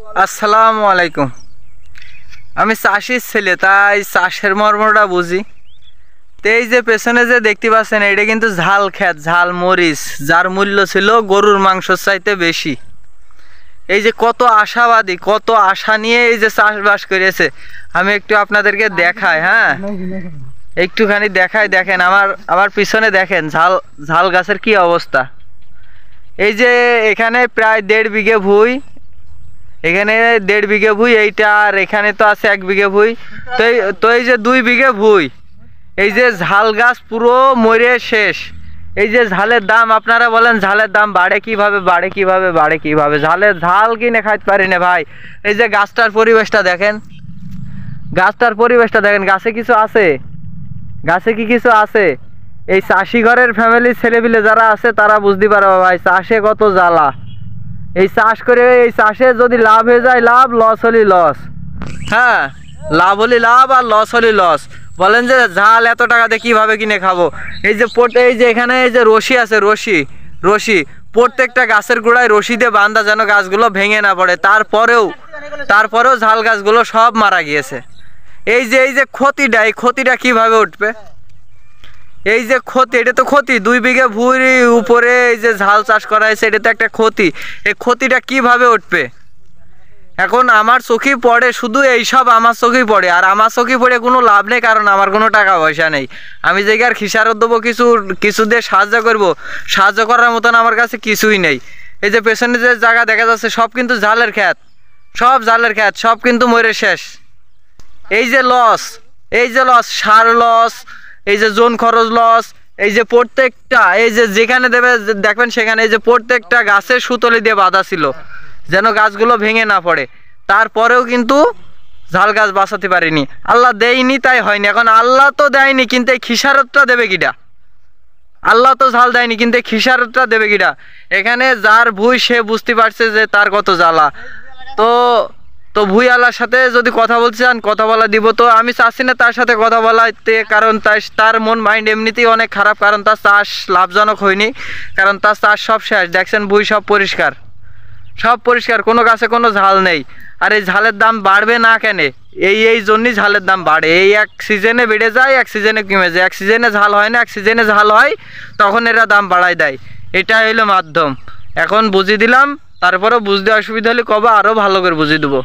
আসসালামু আলাইকুম। আমি চাষির ছেলে, তাই চাষের মর্মটা বুঝি। তো এই যে পেছনে যে দেখতে পাচ্ছেন, এটা কিন্তু ঝাল খেত, ঝাল মরিচ, যার মূল্য ছিল গরুর মাংসর চাইতে বেশি। এই যে কত আশাবাদী, কত আশা নিয়ে এই যে চাষবাস করেছে, আমি একটু আপনাদেরকে দেখাই। হ্যাঁ, একটুখানি দেখাই। দেখেন আমার আমার পিছনে দেখেন ঝাল ঝাল গাছের কি অবস্থা। এই যে এখানে প্রায় 1.5 বিঘে ভুঁই, এখানে 1.5 বিঘে ভুঁই এইটা, আর এখানে তো আছে 1 বিঘে ভুঁই। তো এই যে 2 বিঘে ভুঁই, এই যে ঝাল গাছ পুরো মরে শেষ। এই যে ঝালের দাম, আপনারা বলেন ঝালের দাম বাড়ে কিভাবে, বাড়ে কিভাবে, বাড়ে কিভাবে? ঝাল কিনে খাইতে পারি না ভাই। এই যে গাছটার পরিবেশটা দেখেন, গাছটার পরিবেশটা দেখেন। গাছে কিছু আছে? গাছে কি কিছু আছে? এই চাষি ঘরের ফ্যামিলির ছেলেপিলে যারা আছে তারা বুঝতে পারবে ভাই, চাষে কত জ্বালা। এই চাষ করে, এই চাষে যদি লাভ হয়ে যায় লাভ, লস হলে লস। হ্যাঁ, লাভ হলে লাভ আর লস হলে লস। বলেন যে ঝাল এত টাকা দিয়ে কীভাবে কিনে খাবো? এই যে এই যে এখানে এই যে রশি আছে, রশি রশি প্রত্যেকটা গাছের গোড়ায় রশি দিয়ে বাঁধা, যেন গাছগুলো ভেঙে না পড়ে। তারপরেও ঝাল গাছগুলো সব মারা গিয়েছে। এই যে ক্ষতিটা, এই ক্ষতিটা কীভাবে উঠবে? এই যে ক্ষতি, এটা তো ক্ষতি। 2 বিঘে ভুঁইর উপরে এই যে ঝাল চাষ করা হয়েছে, এটা তো একটা ক্ষতি। এই ক্ষতিটা কিভাবে উঠবে? এখন আমার চোখেই পড়ে, শুধু এইসব আমার চোখেই পড়ে। আর আমার চোখেই পড়ে কোনো লাভ নেই, কারণ আমার কোনো টাকা পয়সা নেই। আমি জায়গার খিসারত দেবো, কিছু দিয়ে সাহায্য করব, সাহায্য করার মতন আমার কাছে কিছুই নেই। এই যে পেছনে যে জায়গা দেখা যাচ্ছে, সব কিন্তু ঝালের খ্যাত, সব ঝালের খ্যাত, সব কিন্তু মরে শেষ। এই যে লস, এই যে লস, সার লস, এই যে জোন খরচ লস, এই যে প্রত্যেকটা, এই যে যেখানে দেবে দেখবেন সেখানে এই যে প্রত্যেকটা গাছের সুতলি দিয়ে বাঁধা ছিল যেন গাছগুলো ভেঙে না পড়ে। তারপরেও কিন্তু ঝাল গাছ বাঁচাতে পারিনি। আল্লাহ দেয়নি তাই হয়নি। এখন আল্লাহ তো দেয়নি, কিন্তু এই খিসারতটা দেবে কিটা? আল্লাহ তো ঝাল দেয়নি, কিন্তু এই খিসারতটা দেবে কিটা? এখানে যার ভুঁই সে বুঝতে পারছে যে তার কত জ্বালা। তো তো ভুঁই আল্লাহর সাথে যদি কথা বলতে চান, কথা বলা দিব। তো আমি চাচ্ছি না তার সাথে কথা বলাতে, কারণ তার মন মাইন্ড এমনিতেই অনেক খারাপ, কারণ তার চাষ লাভজনক হয়নি, কারণ তার চাষ সব শেষ। দেখছেন ভুঁই সব পরিষ্কার, সব পরিষ্কার, কোনো গাছে কোনো ঝাল নেই। আর এই ঝালের দাম বাড়বে না কেন? এই জন্যই ঝালের দাম বাড়ে। এই এক সিজনে বেড়ে যায়, এক সিজনে কমে যায়। এক সিজনে ঝাল হয় না, এক সিজনে ঝাল হয়, তখন এরা দাম বাড়ায় দেয়। এটা হইলো মাধ্যম। এখন বুঝিয়ে দিলাম, তারপরেও বুঝতে অসুবিধা হলে কবে আরও ভালো করে বুঝিয়ে দেবো।